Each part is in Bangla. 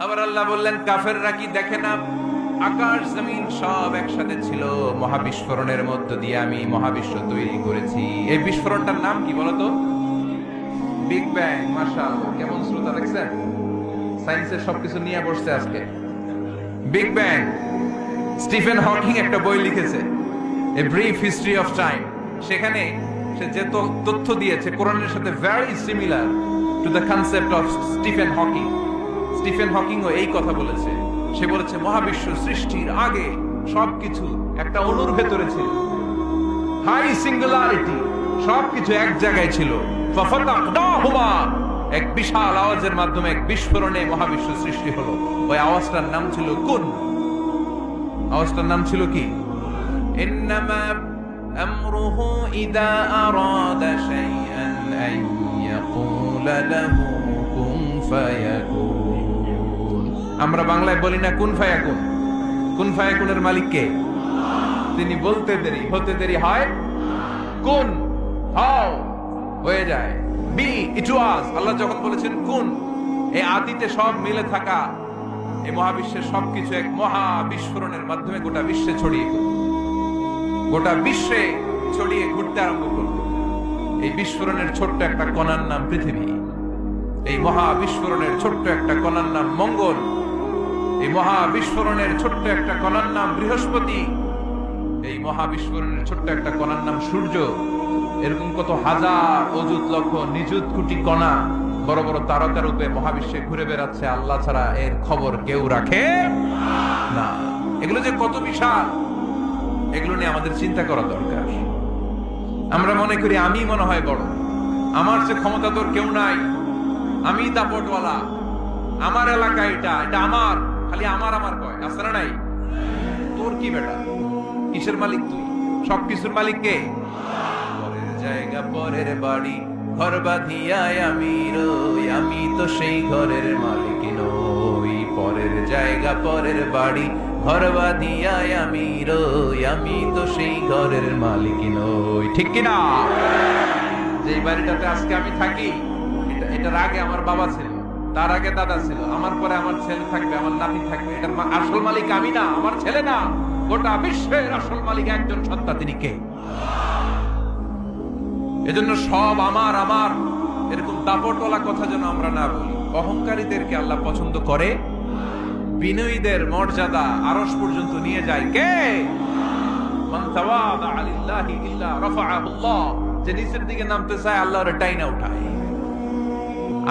আবার আল্লাহ বললেন কাফেররা কি দেখে না আকাশ জমিন সব একসাথে ছিল, মহাবিস্ফোরণের মধ্য দিয়ে আমি মহাবিশ্ব তৈরি করেছি। এই বিস্ফোরণটার নাম কি বলতো? Big bang. মাশাআল্লাহ, কেমন শ্রোতা দেখছেন? সায়েন্সের সবকিছু নিয়ে বসছে আজকে। Big bang. স্টিফেন হকিং একটা বই লিখেছে, a brief history of time. সেখানে সে যে তথ্য দিয়েছে কোরআনের সাথে very similar to the concept of Stephen Hawking. Stephen হকিংও এই কথা বলেছে। সে বলেছে মহাবিশ্ব সৃষ্টির আগে সবকিছু একটা অণুর ভেতরে ছিল, হাই সিঙ্গুলারিটি, সবকিছু এক জায়গায় ছিল। ফাফাতাহনাহুমা, এক বিশাল আওয়াজের মাধ্যমে এক বিস্ফোরণে মহাবিশ্ব সৃষ্টি হলো। ওই আওয়াজটার নাম ছিল কুন। আওয়াজটার নাম ছিল কি? ইন্নামা আমরুহু ইযা আরাদা শাইআন আন ইয়াকুলা লাহু কুন ফায়াকুন। আমরা বাংলায় বলি না কুন ফায়াকুন? কুন ফায়াকুনের মালিক কে? তিনি বলতে দেরি হতে দেরি হয়, কুন হও, হয়ে যায়। বি ইট ওয়াজ। আল্লাহ যখন বলেছেন কুন, এই আদিতে সব মিলে থাকা এই মহাবিশ্বের সবকিছু এক মহা বিস্ফোরণের মাধ্যমে গোটা বিশ্বে ছড়িয়ে ঘুরতে আরম্ভ করল। এই বিস্ফোরণের ছোট্ট একটা কণার নাম পৃথিবী। এই মহা বিস্ফোরণের ছোট্ট একটা কণার নাম মঙ্গল। এই মহা বিস্ফোরণের ছোট্ট একটা কণার নাম বৃহস্পতি। এই মহা বিস্ফোরণের ছোট্ট একটা কণার নাম সূর্য। এরকম কত হাজার অযুত লক্ষ নিযুত কোটি কণা বড় বড় তারকা রূপে মহাবিশ্বে ঘুরে বেড়াচ্ছে। আল্লাহ ছাড়া এর খবর কেউ রাখে না। এগুলো যে কত বিশাল, এগুলো নিয়ে আমাদের চিন্তা করা দরকার। আমরা মনে করি আমি মনে হয় বড়, আমার যে ক্ষমতা তোর কেউ নাই, আমি দাপটওয়ালা, আমার এলাকা এটা আমার, খালি আমার কয়, আছে না নাই? তোর কি বেটা? কিসের মালিক তুই? সবকিছুর মালিক কে? পরের জায়গা পরের বাড়ি ঘর বাঁধিয়ায় আমি রই, আমি তো সেই ঘরের মালিক নই। পরের জায়গা পরের বাড়ি ঘর বাঁধিয়ায় আমি রই, আমি তো সেই ঘরের মালিক নই। ঠিক কিনা? যে বাড়িটাতে আজকে আমি থাকি, এটার আগে আমার বাবা ছিল, তার আগে দাদা ছিল, আমার পরে আমার ছেলে থাকবে, আমার নাতি থাকবে। এটার আসল মালিক আমি না, আমার ছেলে না, গোটা বিশ্বের আসল মালিক একজন সত্তা। তিনি কে? এজন্য সব আমার এরকম দাপটওয়ালা কথা যেন আমরা না বলি। অহংকারীদেরকে আল্লাহ পছন্দ করে, বিনয়ীদের মর্যাদা আরশ পর্যন্ত নিয়ে যায় কে? মান তাওয়াদা লিল্লাহি ইল্লা রাফাআহু আল্লাহ। যে নিচের দিকে নামতে চায় আল্লাহ ওরে টাইনা উঠায়,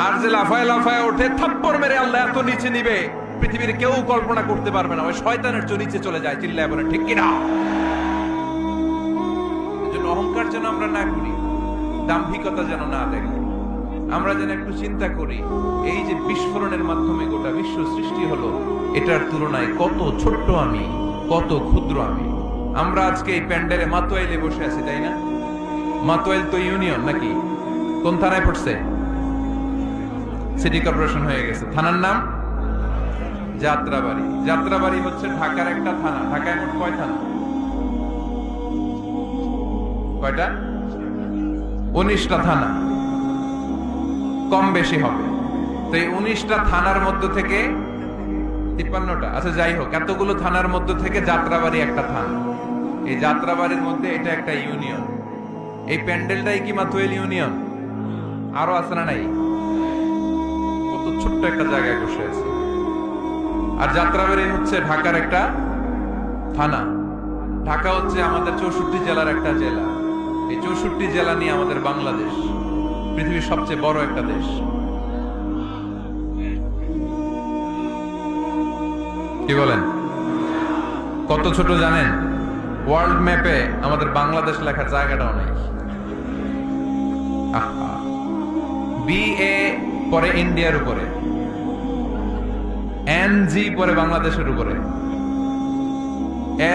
আর যে লাফায় লাফায় ওঠে থাপ্পড় মেরে আল্লাহ এত নিচে নিবে পৃথিবীর কেউ কল্পনা করতে পারবে না। ওই শয়তানের চেয়ে নিচে চলে যায়। চিল্লায় বলে ঠিক কিনা? এজন্য অহংকার যেন আমরা না করি, দাম্ভিকতা যেন না দেখি। আমরা যেন একটু চিন্তা করি, এই যে বিস্ফোরণের মাধ্যমে গোটা বিশ্ব সৃষ্টি হলো, এটার তুলনায় কত ছোট্ট আমি, কত ক্ষুদ্র আমি। আমরা আজকে এই প্যান্ডেলে মাতোয়াইলে বসে আছি, তাই না? মাতোয়াইল তো ইউনিয়ন নাকি? কোন থানায় পড়ছে? সিটি কর্পোরেশন হয়ে গেছে। থানার নাম যাত্রাবাড়ি। যাত্রাবাড়ি হচ্ছে ঢাকার একটা থানা। ঢাকায় মোট কয় থানা? কয়টা? 19টা থানা, কম বেশি হবে। তো এই 19টা থানার মধ্য থেকে 53টা, আচ্ছা যাই হোক, এতগুলো থানার মধ্য থেকে যাত্রাবাড়ি একটা থানা। এই যাত্রাবাড়ির মধ্যে এটা একটা ইউনিয়ন। এই প্যান্ডেলটাই কি মাতোয়াইল ইউনিয়ন? আরো আছে না নাই? কত ছোট্ট একটা জায়গায় বসে আছে। আর যাত্রাবাড়ি হচ্ছে ঢাকার একটা থানা। ঢাকা হচ্ছে আমাদের 64 জেলার একটা জেলা। এই 64 জেলা নিয়ে আমাদের বাংলাদেশ পৃথিবীর সবচেয়ে বড় একটা দেশ। কি বলেন? কত ছোট জানেন? ওয়ার্ল্ড ম্যাপে আমাদের বাংলাদেশ লেখার জায়গাটাও নেই। BA পরে ইন্ডিয়ার উপরে, NG পরে বাংলাদেশের উপরে,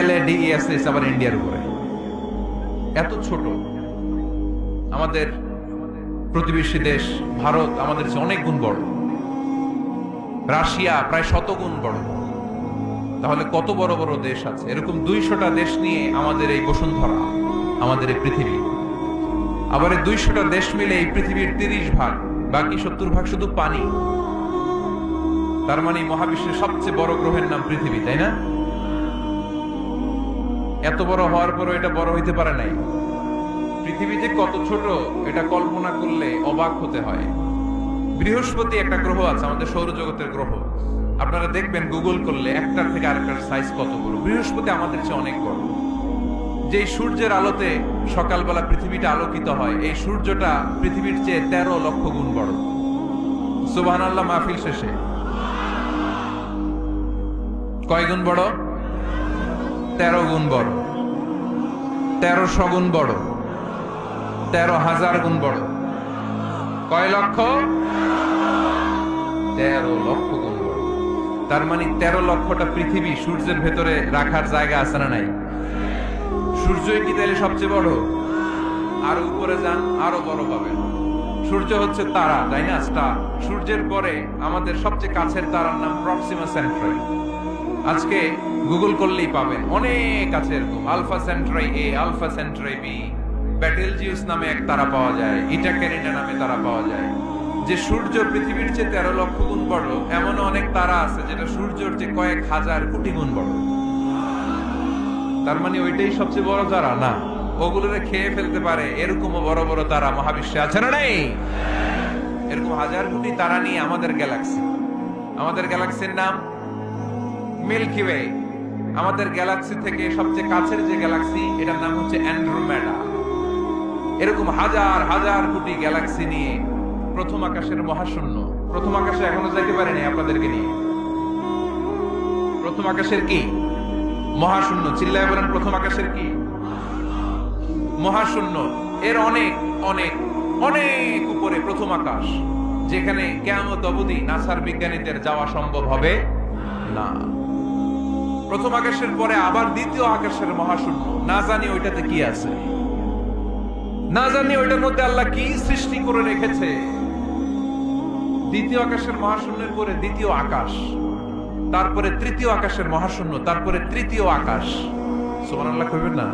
LADES আবার ইন্ডিয়ার উপরে। এত ছোট। আমাদের প্রতিবেশী দেশ ভারত আমাদের চেয়ে অনেক গুণ বড়। রাশিয়া প্রায় 100 গুণ বড়। তাহলে কত বড় বড় দেশ আছে? এরকম 200টা দেশ নিয়ে আমাদের এই বসুন্ধরা, আমাদের এই পৃথিবী। আবার এই 200টা দেশ মিলে এই পৃথিবীর 30 ভাগ, বাকি 70 ভাগ শুধু পানি। তার মানে মহাবিশ্বের সবচেয়ে বড় গ্রহের নাম পৃথিবী, তাই না? এত বড় হওয়ার পরও এটা বড় হইতে পারে নাই। পৃথিবী যে কত ছোট এটা কল্পনা করলে অবাক হতে হয়। বৃহস্পতি একটা গ্রহ আছে, আমাদের সৌরজগতের গ্রহ। আপনারা দেখবেন গুগল করলে একটার থেকে আরেকটার সাইজ কত বড়। বৃহস্পতি আমাদের চেয়ে অনেক বড়। যে সূর্যের আলোতে সকালবেলা পৃথিবীটা আলোকিত হয়, এই সূর্যটা পৃথিবীর চেয়ে 13 লক্ষ গুণ বড়। সুবহানাল্লাহ মাহফিল শেষে কয় গুণ বড়? 13 গুণ বড়, 1300 গুণ বড়, 13,000 গুণ বড়। কয় লক্ষ? 13 লক্ষ গুণ বড়। তার মানে 13 লক্ষটা পৃথিবী সূর্যের ভেতরে রাখার জায়গা আছে না নাই? সূর্যই কি তাহলে সবচেয়ে বড়? আরো উপরে যান, আরো বড় পাবেন। সূর্য হচ্ছে তারা, তাই না? স্টার। সূর্যের পরে আমাদের সবচেয়ে কাছের তারার নাম প্রক্সিমা সেন্ট্রাই। আজকে গুগল করলেই পাবেন অনেক কাছে এরকম আলফা সেন্ট্রাই এ, আলফা সেন্ট্রাই বি, ব্যাটেলজিউস নামে এক তারা পাওয়া যায়, ইটাকেরিনা নামে তারা পাওয়া যায়। যে সূর্য পৃথিবীর চেয়ে 13 লক্ষ গুণ বড়, এমন অনেক তারা আছে যেটা সূর্যের চেয়ে কয়েক হাজার কোটি গুণ বড়। তার মানে ওইটাই সবচেয়ে বড় তারা না, ওগুলোরে খেয়ে ফেলতে পারে এরকমও বড় বড় তারা মহাবিশ্বে আছে না নাই? এরকম হাজার কোটি তারা নিয়ে আমাদের গ্যালাক্সি। আমাদের গ্যালাক্সির নাম মিল্কি ওয়ে। আমাদের গ্যালাক্সি থেকে সবচেয়ে কাছের যে গ্যালাক্সি, এটার নাম হচ্ছে অ্যান্ড্রোমেডা। এরকম হাজার হাজার কোটি গ্যালাক্সি নিয়ে প্রথম আকাশের মহাশূন্য। প্রথম আকাশে এখনো যাইতে পারেনি আপনাদেরকে নিয়ে। প্রথম আকাশের কি? মহাশূন্য। চিল্লায় বলেন প্রথম আকাশের কি? মহাশূন্য। এর অনেক অনেক অনেক উপরে প্রথম আকাশ, যেখানে কিয়ামত অবধি নাসার বিজ্ঞানীদের যাওয়া সম্ভব হবে না। প্রথম আকাশের পরে আবার দ্বিতীয় আকাশের মহাশূন্য। না জানি ওইটাতে কি আছে, না জানি ওইটার মধ্যে আল্লাহ কি সৃষ্টি করে রেখেছে। দ্বিতীয় আকাশের মহাশূন্যের পরে দ্বিতীয় আকাশ, তারপরে তৃতীয় আকাশের মহাশূন্য, তারপরে তৃতীয় আকাশ। সুবহানাল্লাহ কইবেন না?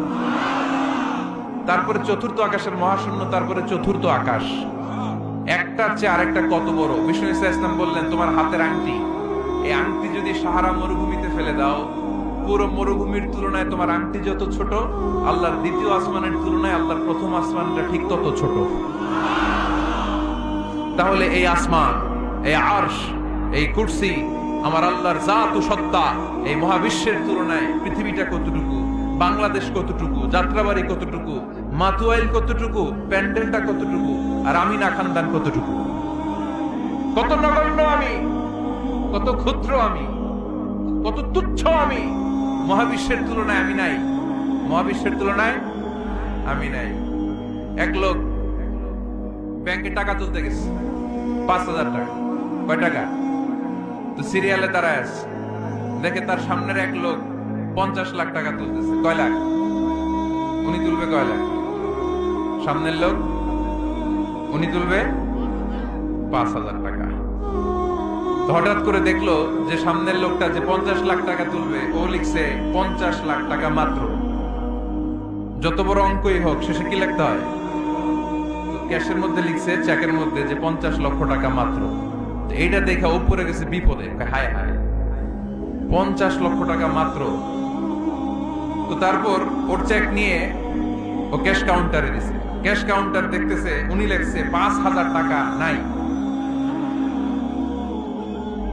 তারপরে চতুর্থ আকাশের মহাশূন্য, তারপরে চতুর্থ আকাশ। একটার চেয়ে আরেকটা কত বড়। বিষ্ণু ইসলাম বললেন, তোমার হাতের আংটি, এই আংটি যদি সাহারা মরুভূমিতে ফেলে দাও, পুরো মরুভূমির তুলনায় তোমার আংটি যত ছোট, আল্লাহর দ্বিতীয় আসমানের তুলনায় আল্লাহর প্রথম আসমানটা ঠিক তত ছোট। তাহলে এই আসমান, এই আরশ, এই কুরসি, আমার আল্লাহর জাত ও সত্তা, এই মহাবিশ্বের তুলনায় পৃথিবীটা কতটুকু, বাংলাদেশ কতটুকু, যাত্রাবাড়ি কতটুকু, মাতুয়াইল কতটুকু, প্যান্ডেলটা কতটুকু, আর আমি না খানদান কতটুকু। কত নগণ্য আমি, কত ক্ষুদ্র আমি, কত তুচ্ছ আমি। মহাবিশ্বের তুলনায় আমি নাই, মহাবিশ্বের তুলনায় আমি নাই। এক লোক ব্যাংকে টাকা তুলতে গেছে, 5,000 টাকা। কয় টাকা? তো সিরিয়ালে দাঁড়ায় আছে, দেখে তার সামনের এক লোক 50 লাখ টাকা তুলতেছে। কয় লাখ? উনি তুলবে কয় লাখ? সামনের লোক উনি তুলবে 5,000 টাকা। তো হঠাৎ করে দেখলো যে সামনের লোকটা যে 50 লাখ টাকা তুলবে, ও লিখছে 50 লাখ টাকা মাত্র। যত বড় অঙ্কই হোক, শেষে কি লিখতে হয়? ক্যাশের মধ্যে লিখছে, চেকের মধ্যে, যে 50 লক্ষ টাকা মাত্র। এইটা দেখে ও পড়ে গেছে বিপদে। হায় হায়, 50 লক্ষ টাকা মাত্র। তো তারপর ওর চেক নিয়ে ও ক্যাশ কাউন্টারে দিছে। ক্যাশ কাউন্টার দেখতেছে, উনি লিখছে 5,000 টাকা নাই।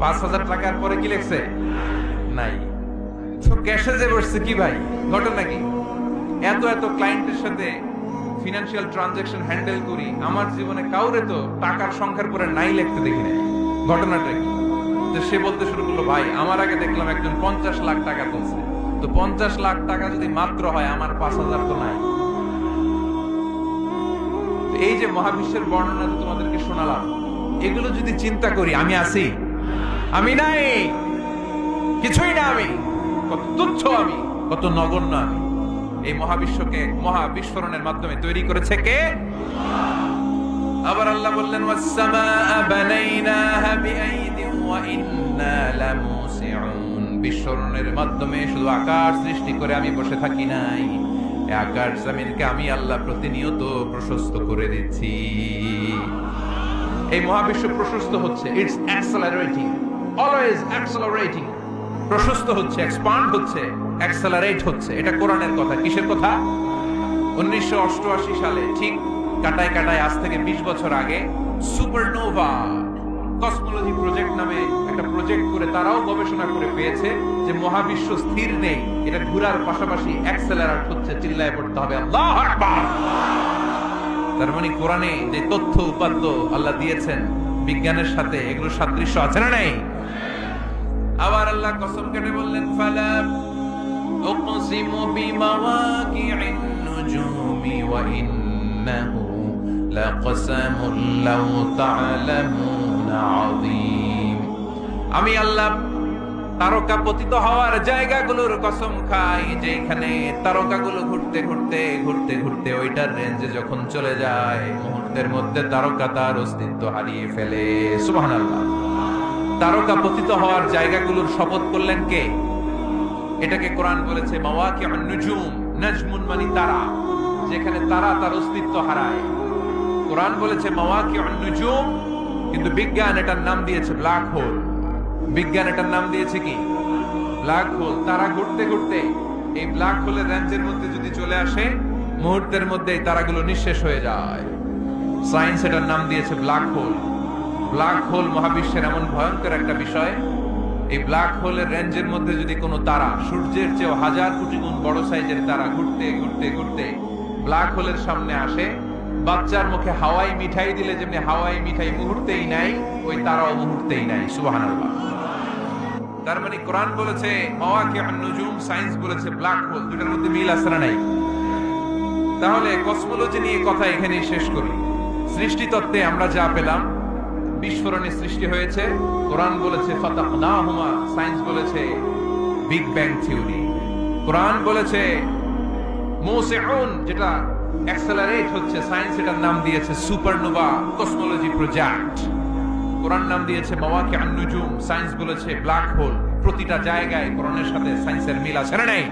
5,000 টাকার পরে কি লিখছে? নাই। তো ক্যাশে যে বসছে, কি ভাই ঘটনা কি? এত এত ক্লায়েন্টের সাথে ফিনান্সিয়াল ট্রানজাকশন হ্যান্ডেল করি, আমার জীবনে কাউরে তো টাকার সংখ্যার পরে নাই লিখতে দেখি নাই। ঘটনাটা কি? তো সে বলতে শুরু করলো, ভাই আমার আগে দেখলাম একজন 50 লাখ টাকা তুলছে, তো 50 লাখ টাকা যদি মাত্র হয়, আমার 5,000 তো নাই। এই যে মহাবিশ্বের বর্ণনা তোমাদেরকে শোনালাম, এগুলো যদি চিন্তা করি, আমি আছি? আমি নাই, কিছুই না। আমি কত তুচ্ছ, আমি কত নগণ্য। আমি এই মহাবিশ্বকে মহা বিস্ফোরণের মাধ্যমে তৈরি করেছে কে? আবার আল্লাহ বললেন, ওয়াস-সামাআ বানাইনাহা বিআইদিন ওয়া ইন্না লামুসিউন। বিস্ফোরণের মাধ্যমে শুধু আকাশ সৃষ্টি করে আমি বসে থাকি নাই, এই আকাশ জমিনকে আমি আল্লাহ প্রতিনিয়ত প্রশস্ত করে দিচ্ছি। এই মহাবিশ্ব প্রশস্ত হচ্ছে, ইটস অ্যাক্সেলারেটিং। অলওয়েজ অ্যাক্সেলারেটিং, প্রশস্ত হচ্ছে, এক্সপান্ড হচ্ছে, অ্যাক্সেলারেট হচ্ছে। এটা কোরআনের কথা। কিসের কথা? 1988 সালে ঠিক কাটায় কাটায় আজ থেকে 20 বছর আগে সুপারনোভা কসমোলজি প্রজেক্ট নামে একটা প্রজেক্ট করে তারাও গবেষণা করে পেয়েছে যে মহাবিশ্ব স্থির নেই, এটা ঘোরার পাশাপাশি অ্যাক্সেলারেট হচ্ছে। চিল্লায় পড়তে হবে আল্লাহু আকবার। তার মানে কোরআনে যে তথ্য উপাত্ত আল্লাহ দিয়েছেন বিজ্ঞানের সাথে, এগুলোর সাদৃশ্য আছে না নাই? আবার আল্লাহ কসম কেটে বললেন ফালা উকসিমু বিমাওয়াকি'ন নুজুমি ওয়া ইন্নাহু লাকসামুন লাউ তা'লামুনা আযীম। আমি আল্লাহ তারকা পতিত হওয়ার জায়গাগুলোর কসম খাই, যেখানে তারকাগুলো ঘুরতে ঘুরতে ঘুরতে ঘুরতে ওইটার রেঞ্জে যখন চলে যায় মুহূর্তের মধ্যে তারকা তার অস্তিত্ব হারিয়ে ফেলে। সুবহানাল্লাহ। তারকা পতিত হওয়ার জায়গাগুলোর শপথ করলেন কে? এটাকে কোরআন বলেছে মাওয়াকিউন নুজুম। নাজমুন মানে তারা, যেখানে তারা তার অস্তিত্ব হারায়। কোরআন বলেছে মাওয়াকিউন নুজুম, কিন্তু বিজ্ঞান এটার নাম দিয়েছে ব্ল্যাক হোল। বিজ্ঞান এটার নাম দিয়েছে কি? Black hole. তারা ঘুরতে ঘুরতে এই ব্ল্যাক হোলের রেঞ্জের মধ্যে যদি চলে আসে মুহূর্তের মধ্যে এই তারাগুলো নিঃশেষ হয়ে যায়। সায়েন্স এটার নাম দিয়েছে ব্ল্যাক হোল। ব্ল্যাক হোল মহাবিশ্বের এমন ভয়ঙ্কর একটা বিষয়, এই ব্ল্যাক হোলের রেঞ্জের মধ্যে যদি কোনো তারা সূর্যের চেয়েও 1000 কোটি গুণ বড় সাইজের তারা ঘুরতে ঘুরতে ঘুরতে ব্ল্যাক হোলের সামনে আসে, বাচ্চার মুখে হাওয়াই মিঠাই দিলে যেমনি হাওয়াই মিঠাই মুহূর্তেই নাই, ওই তারাও মুহূর্তেই নাই। সুবহানাল্লাহ। তার মানে কোরআন বলেছে মাওয়াকিউন নুজুম, সায়েন্স বলেছে ব্ল্যাক হোল। দুটার মধ্যে মিল আছে না নাই? তাহলে কসমোলজি নিয়ে কথা এখানেই শেষ করি। সৃষ্টিতত্ত্বে আমরা যা পেলাম, বিস্ফোরণে সৃষ্টি হয়েছে। কোরআন বলেছে ফাতাকনাহুমা, সায়েন্স বলেছে বিগ ব্যাং থিওরি। কোরআন বলেছে মুসিউন, যেটা অ্যাক্সেলারেট হচ্ছে, সায়েন্স এটার নাম দিয়েছে সুপারনোভা কসমোলজি প্রজেক্ট। কোরআন নাম দিয়েছে মাওয়াকিউন নুজুম, সায়েন্স বলেছে ব্ল্যাক হোল। প্রতিটা জায়গায় কোরআনের সাথে সায়েন্সের মিল আছে না নাই?